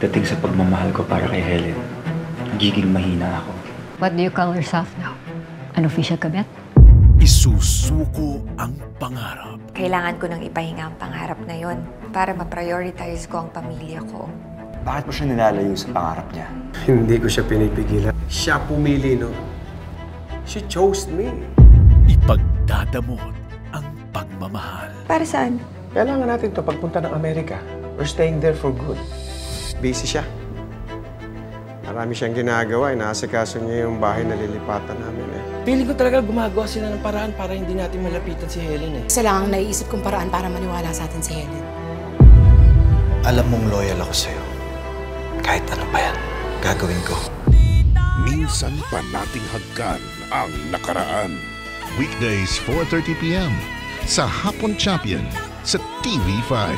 Dating sa pagmamahal ko para kay Helen, nagiging mahina ako. What do you call yourself now? An official kabet? Isusuko ang pangarap. Kailangan ko nang ipahinga ang pangarap na yon para ma-prioritize ko ang pamilya ko. Bakit mo siya nilalayo sa pangarap niya? Hindi ko siya pinipigilan. Siya pumili, no? She chose me. Ipagdadamot ang pagmamahal. Para saan? Kailangan natin to pagpunta ng Amerika. We're staying there for good. Busy siya. Marami siyang ginagawa. Inaasikaso niya yung bahay na lilipatan namin eh. Feeling ko talaga gumagawa sila ng paraan para hindi natin malapitan si Helen eh. Isa lang ang naiisip kong paraan para maniwala sa atin si Helen. Alam mong loyal ako sa'yo. Kahit ano pa yan, gagawin ko. Minsan pa nating hagkan ang nakaraan. Weekdays 4:30 p.m. sa Hapon Champion sa TV5.